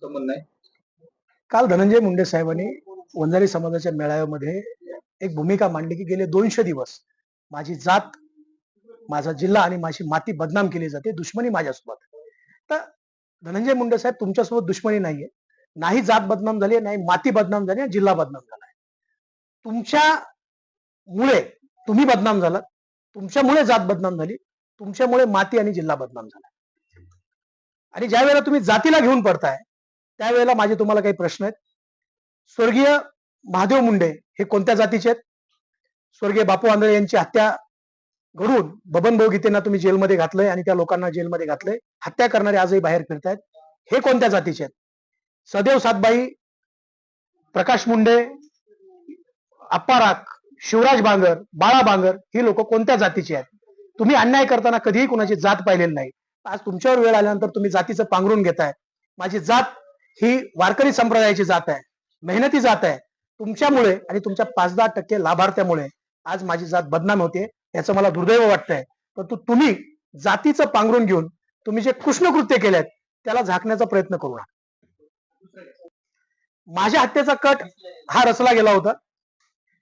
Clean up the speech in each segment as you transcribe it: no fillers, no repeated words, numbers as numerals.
तुमचं म्हणणं आहे? काल धनंजय मुंडे साहेबांनी वंजारी समाजाच्या मेळाव्यामध्ये एक भूमिका मांडली की गेले 200 दिवस माझी जात, माझा जिल्हा आणि माझी माती बदनाम केली जाते, दुश्मनी माझ्यासोबत. तर धनंजय मुंडे साहेब, तुमच्यासोबत दुश्मनी नाहीये. नाही जात बदनाम झाली, नाही माती बदनाम झाली, जिल्हा बदनाम झालाय. तुमच्यामुळे तुम्ही बदनाम झालात, तुमच्यामुळे जात बदनाम झाली, तुमच्यामुळे माती आणि जिल्हा बदनाम झाला. आणि ज्या वेळेला तुम्ही जातीला घेऊन पडताय त्यावेळेला माझे तुम्हाला काही प्रश्न आहेत. स्वर्गीय महादेव मुंडे हे कोणत्या जातीचे आहेत? स्वर्गीय बापू आंधळे यांची हत्या घडून बबनभाऊ गीतेंना तुम्ही जेलमध्ये घातलंय आणि त्या लोकांना जेलमध्ये घातलंय. हत्या करणारे आजही बाहेर फिरतायत. हे कोणत्या जातीचे आहेत? सदैव सातबाई, प्रकाश मुंडे, अप्पा राख, शिवराज बांगर, बाळा बांगर ही लोक कोणत्या जातीची आहेत? तुम्ही अन्याय करताना कधीही कुणाची जात पाहिलेली नाही. आज तुमच्यावर वेळ आल्यानंतर तुम्ही जातीचं पांघरून घेताय. माझी जात ही वारकरी संप्रदायाची जात आहे, मेहनती जात आहे. तुमच्यामुळे आणि तुमच्या 5-10% लाभार्थ्यामुळे आज माझी जात बदनाम होते. याचं मला दुर्दैव वाटतंय. परंतु तुम्ही जातीचं पांघरून घेऊन तुम्ही जे कृष्णकृत्य केलेत त्याला झाकण्याचा प्रयत्न करू नका. माझ्या हत्येचा कट हा रचला गेला होता.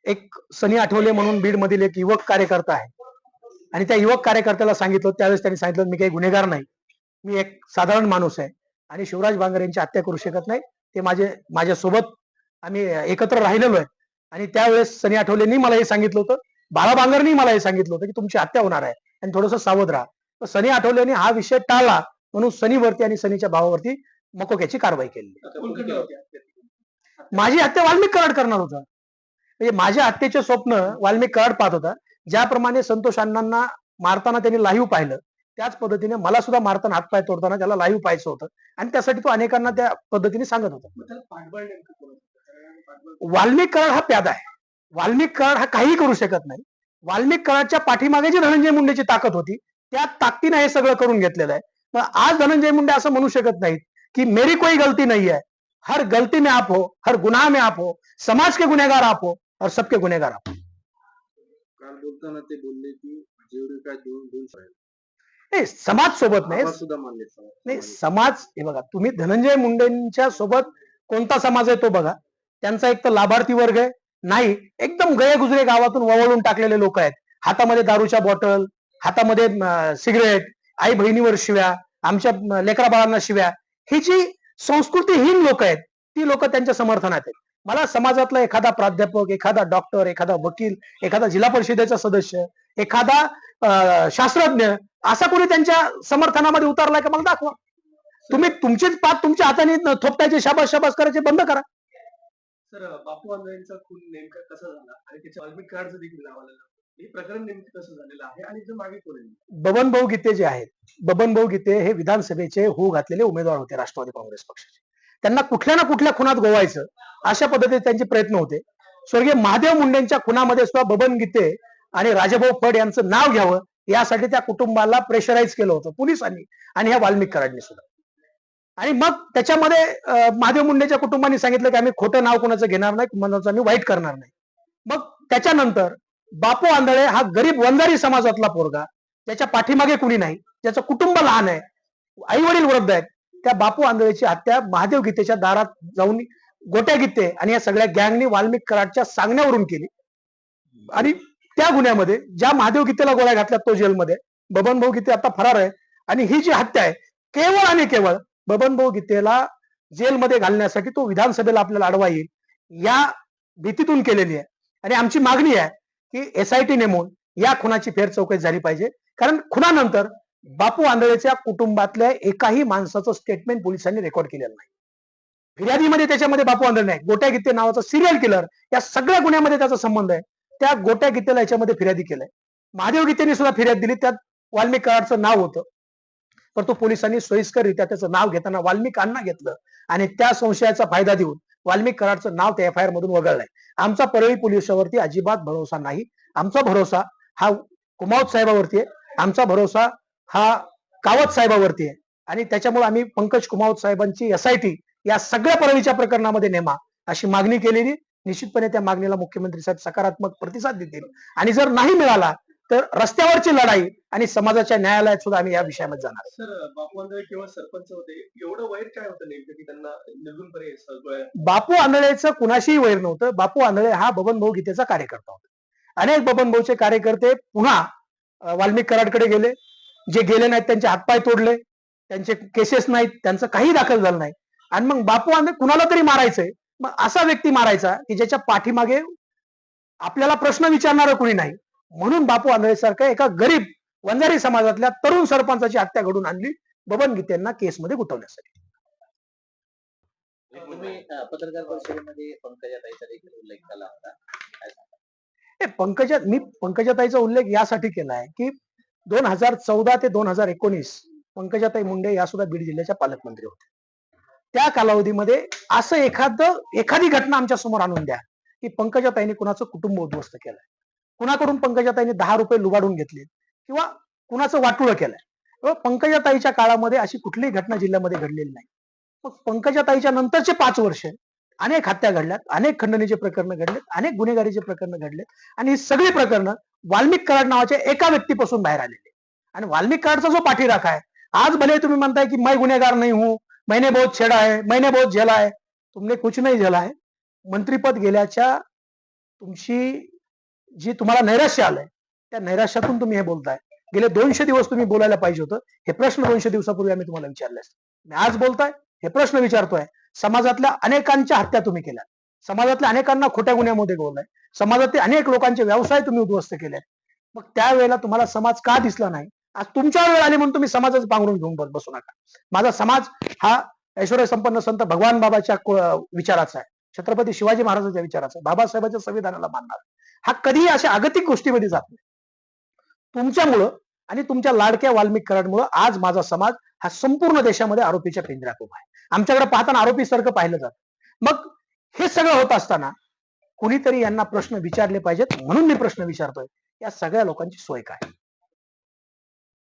एक सनी आठवले म्हणून बीड मधील एक युवक कार्यकर्ता आहे आणि त्या युवक कार्यकर्त्याला सांगितलं, त्यावेळेस त्यांनी सांगितलं मी काही गुन्हेगार नाही, मी एक साधारण माणूस आहे आणि शिवराज बांगर यांची हत्या करू शकत नाही. ते माझ्यासोबत आम्ही एकत्र राहिलेलो आहे. आणि त्यावेळेस सनी आठवलेंनी मला हे सांगितलं होतं, बाळा बांगरनी मला हे सांगितलं होतं की तुमची हत्या होणार आहे आणि थोडंसं सावध राहा. तर सनी आठवलेंनी हा विषय टाळला म्हणून सनीवरती आणि सनीच्या भावावरती मकोक्याची कारवाई केली. माझी हत्या वाल्मिक कराड करणार होता. म्हणजे माझ्या हत्येचे स्वप्न वाल्मिक कराड पाहत होता. ज्याप्रमाणे संतोष अण्णांना मारताना त्यांनी लाईव्ह पाहिलं, त्याच पद्धतीने मला सुद्धा मारताना हातपाय तोडताना त्याला लाईव्ह पाहायचं होतं आणि त्यासाठी तो अनेकांना त्या पद्धतीने सांगत होता. वाल्मिक कराड हा प्यादा आहे. वाल्मिक कराड हा काही करू शकत नाही. वाल्मिक कराडच्या पाठीमागे जी धनंजय मुंडेची ताकद होती त्या ताकदीने हे सगळं करून घेतलेलं आहे. पण आज धनंजय मुंडे असं म्हणू शकत नाहीत की मेरी कोई गलती नहीं है, हर गलती में आप हो, हर गुनाह में आप हो, समाज के गुनेगार आप हो और सबके गुनेगार आप हो. काल बोलताना ते बोलले की जेवढे काय दोन नाही, समाज सोबत नाही. सुद्धा मानले नाही, समाज हे बघा, तुम्ही धनंजय मुंडेंच्या सोबत कोणता समाज आहे तो बघा. त्यांचा एक तर लाभार्थी वर्ग आहे, नाही एकदम गयेगुजरे गावातून वळवून टाकलेले लोक आहेत. हातामध्ये दारूच्या बॉटल, हातामध्ये सिगरेट, आई बहिणीवर शिव्या, आमच्या लेकरा बाळांना शिव्या, ही जी संस्कृतीहीन लोक आहेत ती लोक त्यांच्या समर्थनात आहेत. मला समाजातला एखादा प्राध्यापक, एखादा डॉक्टर, एखादा वकील, एखादा जिल्हा परिषदेचा सदस्य, एखादा शास्त्रज्ञ असा कोणी त्यांच्या समर्थनामध्ये उतरलाय का मला दाखवा. तुम्ही तुमचेच पाप तुमच्या हाताने थोपटायचे, शाबास शाबास करायचे बंद करा. सर, बापू आंधळेंचा खून नेमका कसा झाला आणि त्याच्या वाल्मिक कराडचं देखील नाव आलेलं, हे प्रकरण नेमकं कसं झालेलं आहे आणि जर मागे कोण आहे? बबनभाऊ गीते जे आहेत, बबनभाऊ गीते हे विधानसभेचे होऊ घातलेले उमेदवार होते राष्ट्रवादी काँग्रेस पक्षाचे. त्यांना कुठल्या ना कुठल्या खुनात गोवायचं अशा पद्धतीने त्यांचे प्रयत्न होते. स्वर्गीय महादेव मुंडेंच्या खुनामध्ये सुद्धा बबन गीते आणि राजाभाऊ फड यांचं नाव घ्यावं यासाठी त्या कुटुंबाला प्रेशराईज केलं होतं पोलिसांनी आणि ह्या वाल्मिक कराडने सुद्धा. आणि मग त्याच्यामध्ये महादेव मुंडेच्या कुटुंबाने सांगितलं की आम्ही खोटं नाव कोणाचं घेणार नाही, कोणाचं आम्ही वाईट करणार नाही. मग त्याच्यानंतर बापू आंधळे हा गरीब वंजारी समाजातला पोरगा, त्याच्या पाठीमागे कुणी नाही, त्याचं कुटुंब लहान आहे, आई वडील वृद्ध आहेत, त्या बापू आंधळेची हत्या महादेव गीतेच्या दारात जाऊन गोट्या गीते आणि या सगळ्या गँगनी वाल्मिक कराडच्या सांगण्यावरून केली. आणि त्या गुन्ह्यामध्ये ज्या महादेव गीतेला गोळ्या घातल्या तो जेलमध्ये, बबनभाऊ गीते आता फरार आहे. आणि ही जी हत्या आहे केवळ आणि केवळ बबनभाऊ गीतेला जेलमध्ये घालण्यासाठी, तो विधानसभेला आपल्याला अडवा येईल या भीतीतून केलेली आहे. आणि आमची मागणी आहे की SIT नेमून या खुनाची फेर चौकशी झाली पाहिजे. कारण खुनानंतर बापू आंधळेच्या कुटुंबातल्या एकाही माणसाचं स्टेटमेंट पोलिसांनी रेकॉर्ड केलेलं नाही. फिर्यादीमध्ये त्याच्यामध्ये बापू आंधळे नाही. गोट्या गीते नावाचा सिरियल किलर या सगळ्या गुन्ह्यामध्ये त्याचा संबंध आहे. त्या गोट्या गीतेला याच्यामध्ये फिर्यादी केलंय. महादेव गीतेने सुद्धा फिर्याद दिली, त्यात वाल्मिक कराडचं नाव होतं. परंतु पोलिसांनी सोयीस्कररित्या त्याचं नाव घेताना वाल्मिकांना घेतलं आणि त्या संशयाचा फायदा देऊन वाल्मिक कराडचं नाव त्या FIR मधून वगळलंय. आमचा परळी पोलिसावरती अजिबात भरोसा नाही. आमचा भरोसा हा कुमावत साहेबावरती आहे, आमचा भरोसा हा कावत साहेबावरती आहे. आणि त्याच्यामुळे आम्ही पंकज कुमावत साहेबांची SIT या सगळ्या परळीच्या प्रकरणामध्ये नेमा अशी मागणी केलेली. निश्चितपणे त्या मागणीला मुख्यमंत्री साहेब सकारात्मक प्रतिसाद देतील आणि जर नाही मिळाला तर रस्त्यावरची लढाई आणि समाजाच्या न्यायालयात सुद्धा आम्ही या विषयामध्ये जाणार आहे. सर बापू आंधळे केवळ सरपंच होते, एवढं वैर काय होतं नेमकं की त्यांना निघून पर्यंत सगळं बापू आंधळेचं कुणाशीही वैर नव्हतं. बापू आंधळे हा बबन भाऊ गीतेचा कार्यकर्ता होता. अनेक बबन भाऊचे कार्यकर्ते पुन्हा वाल्मिक कराडकडे गेले. जे गेले नाहीत त्यांचे हातपाय तोडले, त्यांचे केसेस नाहीत, त्यांचं काही दाखल झालं नाही. आणि मग बापू आंधळे कुणाला तरी मारायचंय, मग असा व्यक्ती मारायचा की ज्याच्या पाठीमागे आपल्याला प्रश्न विचारणारं कुणी नाही. म्हणून बापू आंधळे सारखं एका गरीब वंजारी समाजातल्या तरुण सरपंचाची हत्या घडून आणली बबन गीतेंना केसमध्ये गुंतवण्यासाठी. तुम्ही पत्रकार परिषदेमध्ये पंकजाताईचा देखील उल्लेख केला होता. काय सांगाल? मी पंकजाताईचा उल्लेख यासाठी केलाय की 2014 ते 2019 पंकजाताई मुंडे या सुद्धा बीड जिल्ह्याच्या पालकमंत्री होत्या. त्या कालावधीमध्ये असं एखादी घटना आमच्या समोर आणून द्या की पंकजाताईने कुणाचं कुटुंब उद्ध्वस्त केलंय, कुणाकडून पंकजाताईने 10 रुपये लुबाडून घेतले किंवा कुणाचं वाटोळं केलंय. पंकजाताईच्या काळामध्ये अशी कुठलीही घटना जिल्ह्यामध्ये घडलेली नाही. मग पंकजाताईच्या नंतरचे 5 वर्ष अनेक हत्या घडल्यात, अनेक खंडणीचे प्रकरण घडलेत, अनेक गुन्हेगारीचे प्रकरण घडलेत आणि ही सगळी प्रकरणं वाल्मिक कराड नावाच्या एका व्यक्तीपासून बाहेर आलेली. आणि वाल्मिक कराडचा जो पाठीराखा आहे, आज भले तुम्ही म्हणताय की मैं गुन्हेगार नहीं हूं, मैंने बहुत छेड़ा है, मैंने बहुत झेला है. तुमने कुछ नहीं झेला है. मंत्रीपद गेल्याच्या तुमची जी तुम्हाला नैराश्य आलंय त्या नैराश्यातून तुम्ही हे बोलताय. गेले 200 दिवस तुम्ही बोलायला पाहिजे होतं. हे प्रश्न 200 दिवसापूर्वी आम्ही तुम्हाला विचारले असते. तुम्ही आज बोलताय, हे प्रश्न विचारतोय. समाजातल्या अनेकांच्या हत्या तुम्ही केल्या, समाजातल्या अनेकांना खोट्या गुन्ह्यामध्ये गोवलाय, समाजातले अनेक लोकांचे व्यवसाय तुम्ही उद्ध्वस्त केले. मग त्यावेळेला तुम्हाला समाज का दिसला नाही? आज तुमच्या वेळ आली म्हणून तुम्ही समाजाचं पांघरून घेऊन बसू नका. माझा समाज हा ऐश्वर्य संपन्न संत भगवान बाबाच्या विचाराचा आहे, छत्रपती शिवाजी महाराजांच्या विचाराचा आहे, बाबासाहेबांच्या संविधानाला मानणार. हा कधीही अशा अगतिक गोष्टीमध्ये जात नाही. तुमच्यामुळं आणि तुमच्या लाडक्या वाल्मिक कराडमुळं आज माझा समाज हा संपूर्ण देशामध्ये आरोपीच्या पिंजऱ्यात उभा आहे. आमच्याकडे पाहताना आरोपी सारखं पाहिलं जातं. मग हे सगळं होत असताना कुणीतरी यांना प्रश्न विचारले पाहिजेत. म्हणून मी प्रश्न विचारतोय, या सगळ्या लोकांची सोय काय?